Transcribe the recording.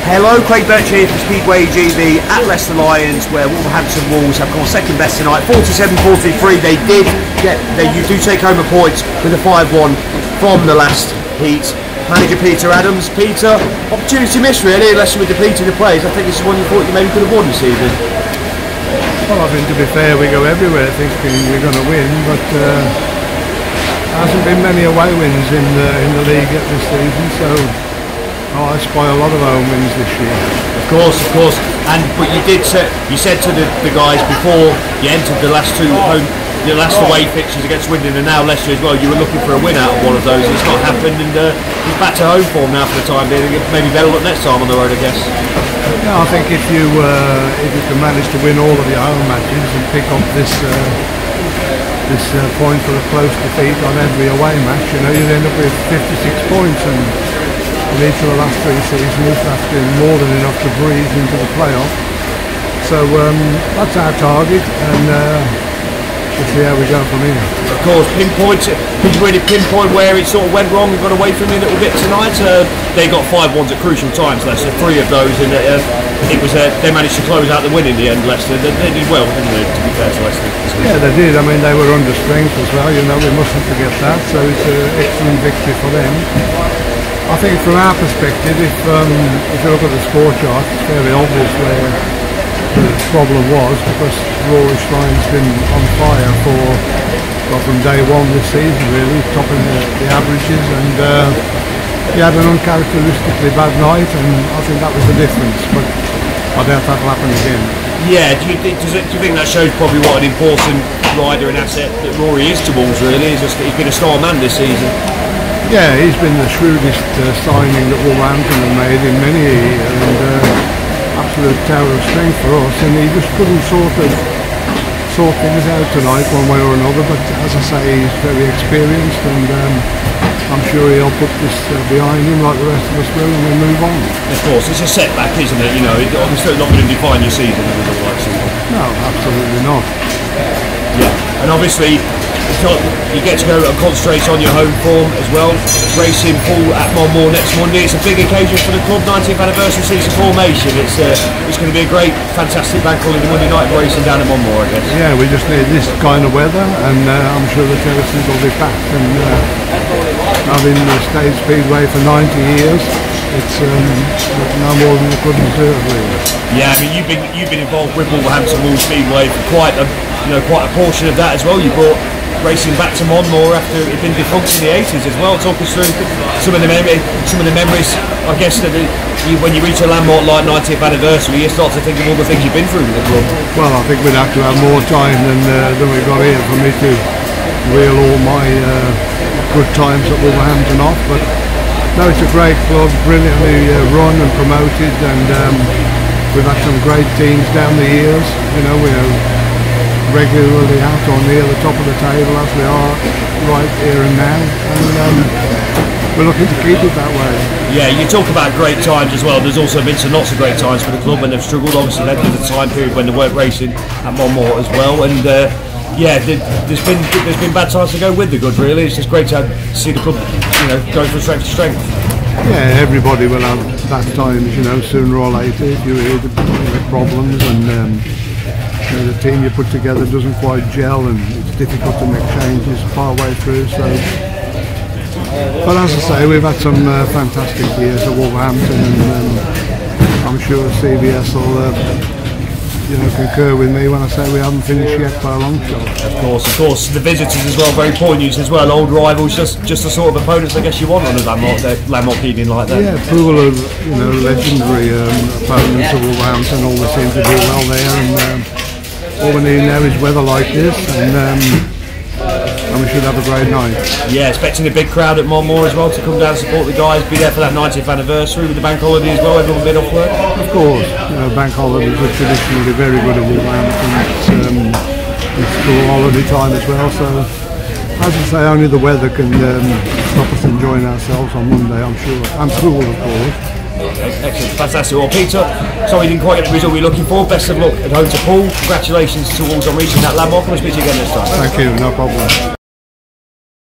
Hello, Craig Birch here for Speedway GB at Leicester Lions, where Wolverhampton Wolves have gone second best tonight, 47-43. You do take home a point with a 5-1 from the last heat. Manager Peter Adams. Peter, opportunity missed really, unless you were depleting the players. I think this is one you thought you maybe could have won this evening. Well, I think to be fair, we go everywhere thinking we're going to win, but there hasn't been many away wins in the league at this season, so I spy a lot of home wins this year. Of course. But you said to the guys before you entered the last away fixtures against Swindon and now Leicester as well, you were looking for a win out of one of those. It's not happened, and he's back to home form now for the time being. Maybe better luck next time on the road, I guess. Yeah, I think if you can manage to win all of your home matches and pick up this point for a close defeat on every away match, you'd end up with 56 points, and in each of the last 3 seasons that's been more than enough to breathe into the playoff. So that's our target, and we'll see how we go from here. Of course, could you really pinpoint where it sort of went wrong and got away from you a little bit tonight? They got 5-1s at crucial times, Leicester, 3 of those, and they managed to close out the win in the end, Leicester. They did well, didn't they, to be fair to Leicester? Yeah, they did. I mean, they were under strength as well, we mustn't forget that, so it's an excellent victory for them. I think from our perspective, if you look at the score chart, it's fairly obvious where the problem was, because Rory Schreiner's been on fire from day one this season, really, topping the averages, and he had an uncharacteristically bad night, and I think that was the difference, but I doubt that'll happen again. Yeah, do you think that shows probably what an important rider and asset that Rory is to Wolves, really? He's been a star man this season. Yeah, he's been the shrewdest signing that Wolverhampton have made in many a year, and absolute tower of strength for us, and he just couldn't sort things out tonight one way or another, but as I say, he's very experienced, and I'm sure he'll put this behind him like the rest of us will, and we'll move on. Of course, it's a setback, isn't it? It's obviously not going to define your season. No, absolutely not. Yeah, and obviously you get to go and concentrate on your home form as well. Racing Poole at Monmore next Monday. It's a big occasion for the club, 19th anniversary season formation. It's going to be a great, fantastic bank holiday Monday night racing down at Monmore, I guess. Yeah, we just need this kind of weather, and I'm sure the terraces will be packed. And having stayed Speedway for 90 years, it's no more than we could deserve, really. Yeah, I mean you've been involved with Wolverhampton Wolves Speedway for quite a portion of that as well. You brought racing back to Monmore after it had been defunct in the 80s as well. Talk us through some of the memories, I guess, that when you reach a landmark like 90th anniversary, you start to think of all the things you've been through with the club. Well, I think we'd have to have more time than we've got here for me to reel all my good times at Wolverhampton off, but no, it's a great club, brilliantly run and promoted, and we've had some great teams down the years. We're regularly out or near the top of the table as we are right here and now, and we're looking to keep it that way. Yeah, you talk about great times as well. There's also been some not so great times for the club when they've struggled. Obviously, there's been a time period when they weren't racing at Monmore as well, and there's been bad times to go with the good. Really, it's just great to see the club, go from strength to strength. Yeah, everybody will have bad times, sooner or later. If you hear the problems and the team you put together doesn't quite gel, and it's difficult to make changes part way through. So, but as I say, we've had some fantastic years at Wolverhampton, and I'm sure CBS will concur with me when I say we haven't finished yet by a long shot. Of course, the visitors as well, very poignant as well. Old rivals, just the sort of opponents I guess you want on a landmark evening like that. Yeah, Poole are legendary opponents of Wolverhampton. Always seem to do well there, and all we need now is weather like this, and we should have a great night. Yeah, expecting a big crowd at Monmore as well to come down and support the guys, be there for that 90th anniversary with the bank holiday as well. Everyone been off work. Of course, bank holidays are traditionally very good at Wolverhampton. It's school holiday time as well, so as I say, only the weather can stop us enjoying ourselves on Monday, I'm sure, and Poole, of course. Excellent, fantastic. Well, Peter, sorry you didn't quite get the result we were looking for. Best of luck at home to Poole. Congratulations to Wolves on reaching that landmark. We'll speak to you again next time. Thank you, no problem.